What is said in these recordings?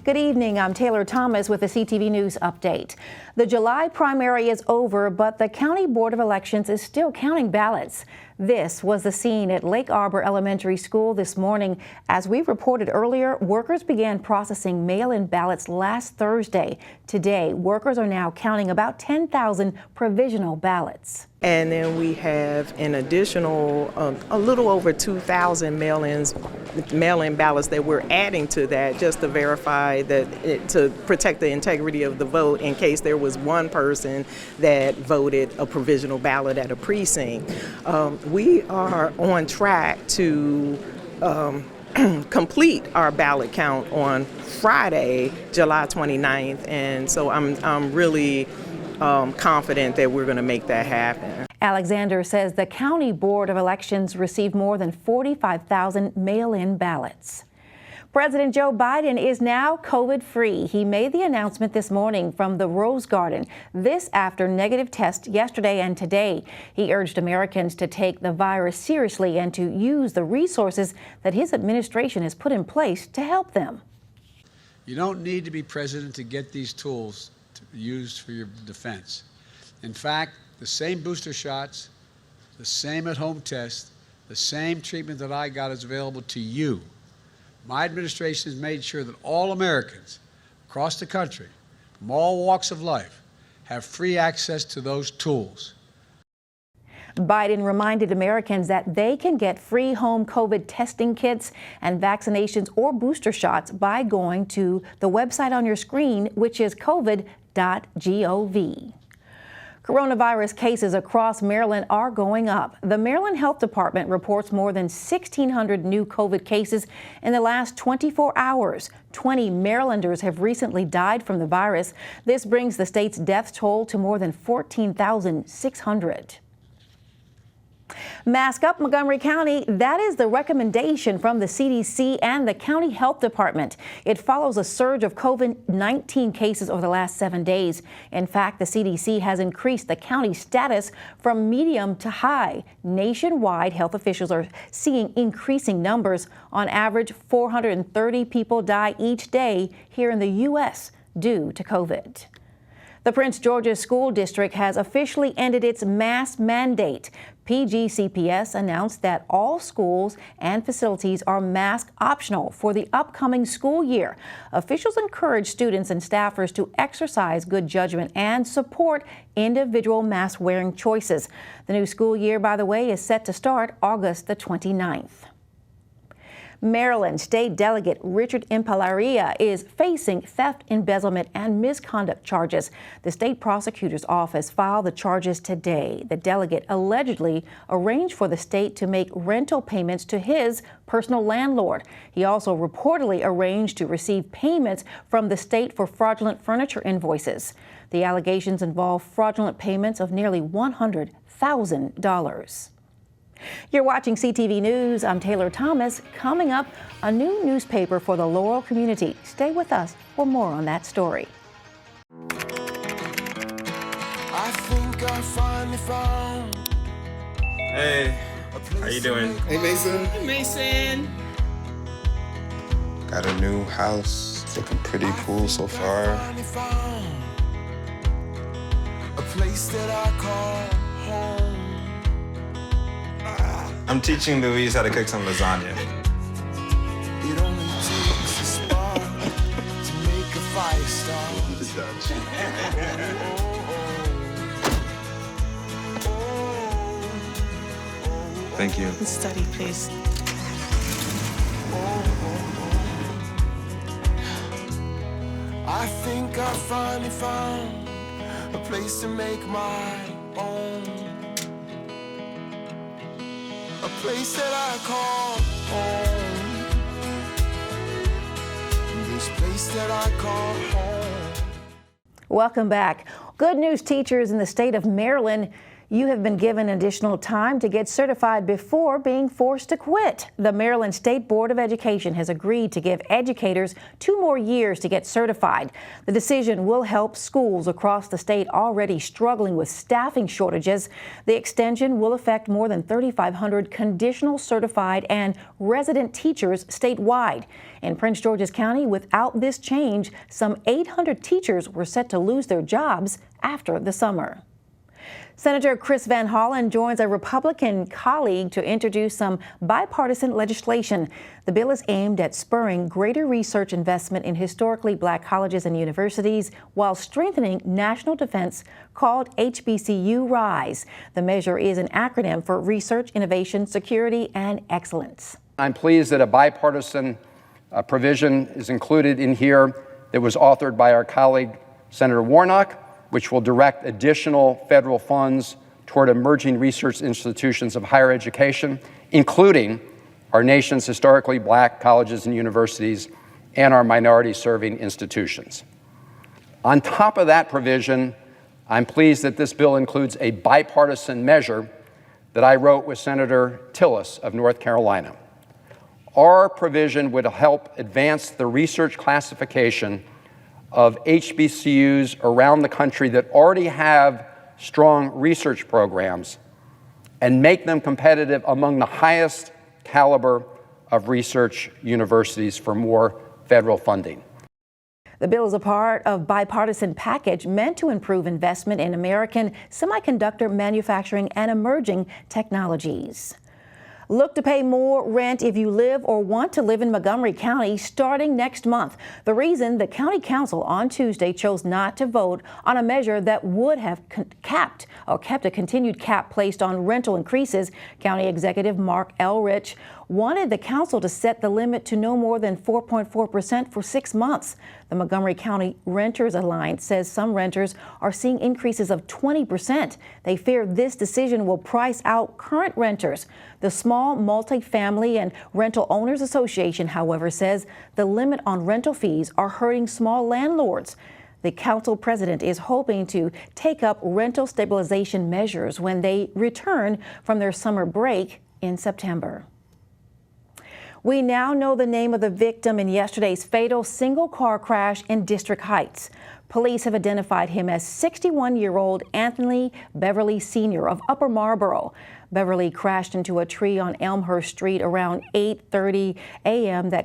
Good evening. I'm Taylor Thomas with the CTV News Update. The July primary is over, but the County Board of Elections is still counting ballots. This was the scene at Lake Arbor Elementary School this morning. As we reported earlier, workers began processing mail-in ballots last Thursday. Today, workers are now counting about 10,000 provisional ballots. And then we have an additional, a little over 2,000 mail-in ballots that we're adding to that just to verify that, to protect the integrity of the vote in case there was one person that voted a provisional ballot at a precinct. We are on track to complete our ballot count on Friday, July 29th, and so I'm really confident that we're going to make that happen. Alexander says the County Board of Elections received more than 45,000 mail-in ballots. President Joe Biden is now COVID-free. He made the announcement this morning from the Rose Garden. This after negative tests yesterday and today. He urged Americans to take the virus seriously and to use the resources that his administration has put in place to help them. You don't need to be president to get these tools used for your defense. In fact, the same booster shots, the same at-home test, the same treatment that I got is available to you. My administration has made sure that all Americans across the country, from all walks of life, have free access to those tools. Biden reminded Americans that they can get free home COVID testing kits and vaccinations or booster shots by going to the website on your screen, which is covid.gov. Coronavirus cases across Maryland are going up. The Maryland Health Department reports more than 1,600 new COVID cases in the last 24 hours. 20 Marylanders have recently died from the virus. This brings the state's death toll to more than 14,600. Mask up, Montgomery County. That is the recommendation from the CDC and the County Health Department. It follows a surge of COVID-19 cases over the last 7 days. In fact, the CDC has increased the county status from medium to high. Nationwide, health officials are seeing increasing numbers. On average, 430 people die each day here in the U.S. due to COVID. The Prince George's School District has officially ended its mask mandate. PGCTV announced that all schools and facilities are mask optional for the upcoming school year. Officials encourage students and staffers to exercise good judgment and support individual mask wearing choices. The new school year, by the way, is set to start August the 29th. Maryland State Delegate Richard Impalaria is facing theft, embezzlement, and misconduct charges. The state prosecutor's office filed the charges today. The delegate allegedly arranged for the state to make rental payments to his personal landlord. He also reportedly arranged to receive payments from the state for fraudulent furniture invoices. The allegations involve fraudulent payments of nearly $100,000. You're watching CTV News. I'm Taylor Thomas. Coming up, a new newspaper for the Laurel community. Stay with us for more on that story. I think I finally found. Hey, how you doing? Hey, Mason. Hey, Mason. Got a new house. It's looking pretty cool so far. A place that I call home. I'm teaching Louise how to cook some lasagna. It only takes a spark to make a fire start. Thank you. Study, please. I think I finally found a place to make my own. A place that I call home. This place that I call home. Welcome back. Good news, teachers in the state of Maryland. You have been given additional time to get certified before being forced to quit. The Maryland State Board of Education has agreed to give educators 2 more years to get certified. The decision will help schools across the state already struggling with staffing shortages. The extension will affect more than 3,500 conditional certified and resident teachers statewide. In Prince George's County, without this change, some 800 teachers were set to lose their jobs after the summer. Senator Chris Van Hollen joins a Republican colleague to introduce some bipartisan legislation. The bill is aimed at spurring greater research investment in historically Black colleges and universities while strengthening national defense, called HBCU RISE. The measure is an acronym for Research, Innovation, Security, and Excellence. I'm pleased that a bipartisan provision is included in here that was authored by our colleague, Senator Warnock, which will direct additional federal funds toward emerging research institutions of higher education, including our nation's historically Black colleges and universities and our minority-serving institutions. On top of that provision, I'm pleased that this bill includes a bipartisan measure that I wrote with Senator Tillis of North Carolina. Our provision would help advance the research classification of HBCUs around the country that already have strong research programs and make them competitive among the highest caliber of research universities for more federal funding. The bill is a part of a bipartisan package meant to improve investment in American semiconductor manufacturing and emerging technologies. Look to pay more rent if you live or want to live in Montgomery County starting next month. The reason the County Council on Tuesday chose not to vote on a measure that would have kept a continued cap placed on rental increases. County Executive Mark Elrich wanted the council to set the limit to no more than 4.4% for 6 months. The Montgomery County Renters Alliance says some renters are seeing increases of 20%. They fear this decision will price out current renters. The Small Multifamily and Rental Owners Association, however, says the limit on rental fees are hurting small landlords. The council president is hoping to take up rental stabilization measures when they return from their summer break in September. We now know the name of the victim in yesterday's fatal single-car crash in District Heights. Police have identified him as 61-year-old Anthony Beverly Sr. of Upper Marlboro. Beverly crashed into a tree on Elmhurst Street around 8:30 a.m. The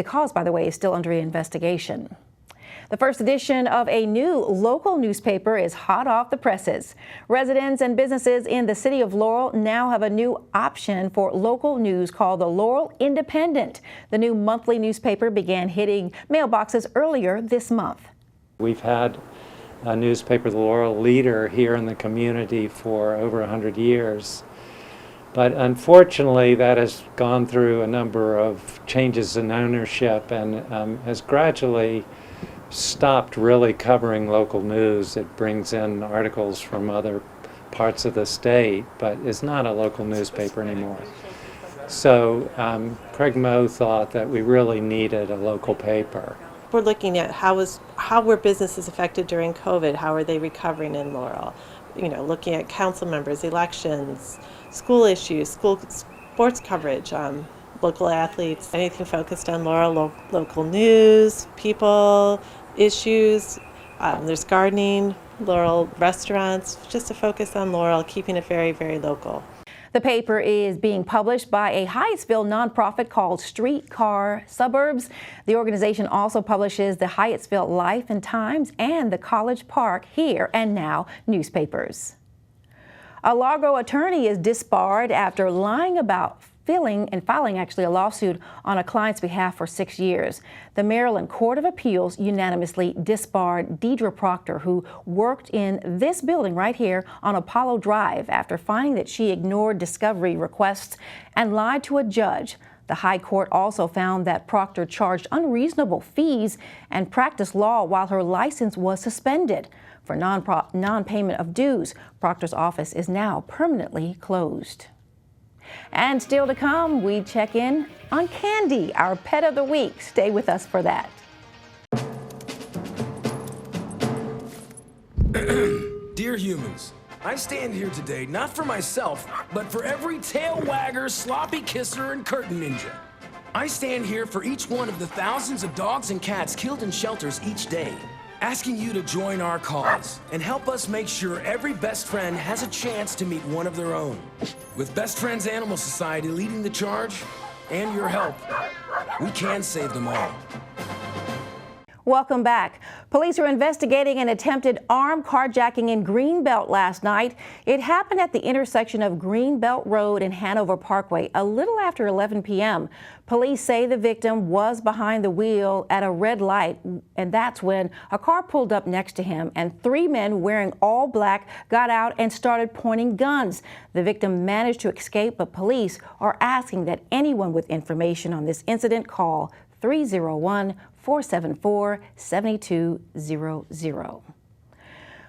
cause, by the way, is still under investigation. The first edition of a new local newspaper is hot off the presses. Residents and businesses in the city of Laurel now have a new option for local news called the Laurel Independent. The new monthly newspaper began hitting mailboxes earlier this month. We've had a newspaper, the Laurel Leader, here in the community for over 100 years. But unfortunately, that has gone through a number of changes in ownership and has gradually stopped really covering local news. It brings in articles from other parts of the state, but is not a local newspaper anymore. So Craig Moe thought that we really needed a local paper. We're looking at how were businesses affected during COVID? How are they recovering in Laurel? You know, looking at council members, elections, school issues, school sports coverage, local athletes, anything focused on Laurel, local news, people, issues. There's gardening, Laurel restaurants, just a focus on Laurel, keeping it very, very local. The paper is being published by a Hyattsville nonprofit called Streetcar Suburbs. The organization also publishes the Hyattsville Life and Times and the College Park Here and Now newspapers. A Largo attorney is disbarred after lying about filing a lawsuit on a client's behalf for 6 years. The Maryland Court of Appeals unanimously disbarred Deidre Proctor, who worked in this building right here on Apollo Drive, after finding that she ignored discovery requests and lied to a judge. The High Court also found that Proctor charged unreasonable fees and practiced law while her license was suspended. For non-payment of dues, Proctor's office is now permanently closed. And still to come, we check in on Candy, our pet of the week. Stay with us for that. Dear humans, I stand here today not for myself, but for every tail wagger, sloppy kisser, and curtain ninja. I stand here for each one of the thousands of dogs and cats killed in shelters each day, asking you to join our cause and help us make sure every best friend has a chance to meet one of their own. With Best Friends Animal Society leading the charge and your help, we can save them all. Welcome back. Police are investigating an attempted armed carjacking in Greenbelt last night. It happened at the intersection of Greenbelt Road and Hanover Parkway a little after 11 p.m. Police say the victim was behind the wheel at a red light, and that's when a car pulled up next to him and 3 men wearing all black got out and started pointing guns. The victim managed to escape, but police are asking that anyone with information on this incident call 301-474-7200.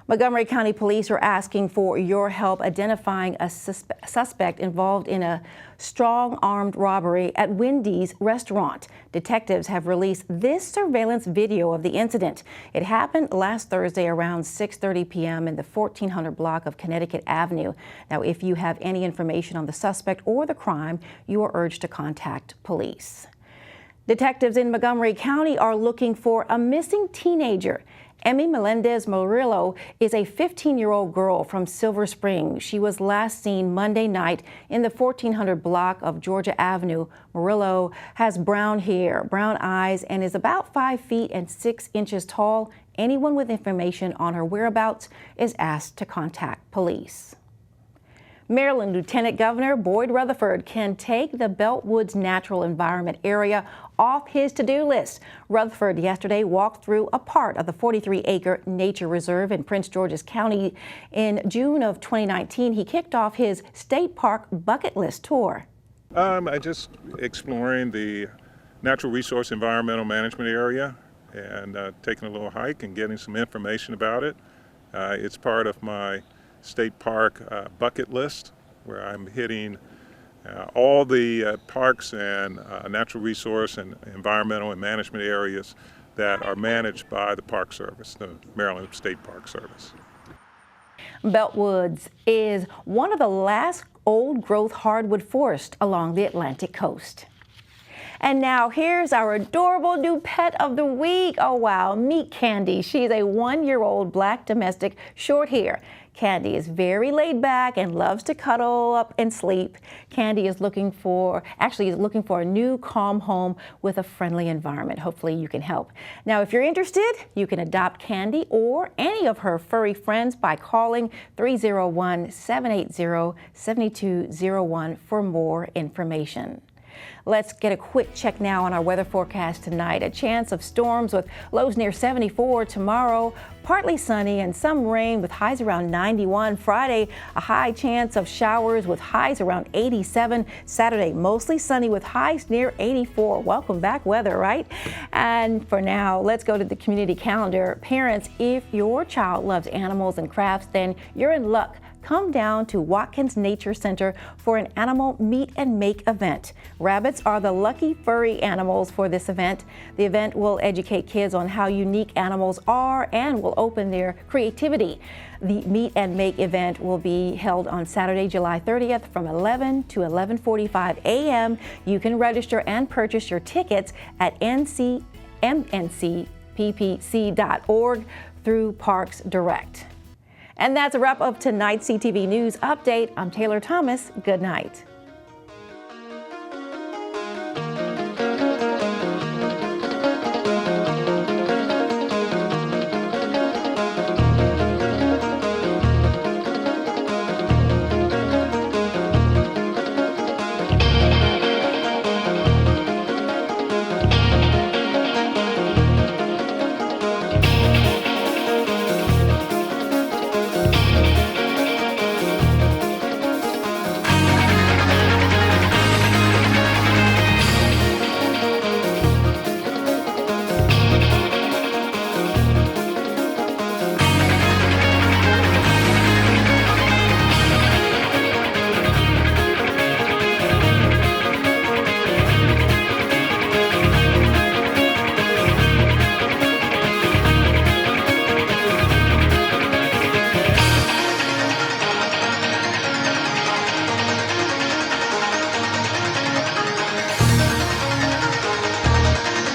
Montgomery County Police are asking for your help identifying a suspect involved in a strong armed robbery at Wendy's restaurant. Detectives have released this surveillance video of the incident. It happened last Thursday around 6:30 p.m. in the 1400 block of Connecticut Avenue. Now, if you have any information on the suspect or the crime, you are urged to contact police. Detectives in Montgomery County are looking for a missing teenager. Emmy Melendez Murillo is a 15-year-old girl from Silver Spring. She was last seen Monday night in the 1400 block of Georgia Avenue. Murillo has brown hair, brown eyes, and is about 5 feet and 6 inches tall. Anyone with information on her whereabouts is asked to contact police. Maryland Lieutenant Governor Boyd Rutherford can take the Beltwoods Natural Environment Area off his to-do list. Rutherford yesterday walked through a part of the 43-acre nature reserve in Prince George's County. In June of 2019, he kicked off his state park bucket list tour. I just exploring the natural resource environmental management area and taking a little hike and getting some information about it. It's part of my state park bucket list, where I'm hitting all the parks and natural resource and environmental and management areas that are managed by the Park Service, the Maryland State Park Service. Beltwoods is one of the last old-growth hardwood forests along the Atlantic coast. And now here's our adorable new pet of the week. Oh wow, meet Candy. She's a 1-year-old black domestic short hair. Candy is very laid back and loves to cuddle up and sleep. Candy is looking for a new calm home with a friendly environment. Hopefully you can help. Now, if you're interested, you can adopt Candy or any of her furry friends by calling 301-780-7201 for more information. Let's get a quick check now on our weather forecast tonight. A chance of storms with lows near 74 tomorrow, partly sunny and some rain with highs around 91. Friday, a high chance of showers with highs around 87. Saturday, mostly sunny with highs near 84. Welcome back weather, right? And for now, let's go to the community calendar. Parents, if your child loves animals and crafts, then you're in luck. Come down to Watkins Nature Center for an animal meet and make event. Rabbits are the lucky furry animals for this event. The event will educate kids on how unique animals are and will open their creativity. The meet and make event will be held on Saturday, July 30th from 11 to 11:45 a.m. You can register and purchase your tickets at mncppc.org through Parks Direct. And that's a wrap of tonight's CTV News Update. I'm Taylor Thomas. Good night.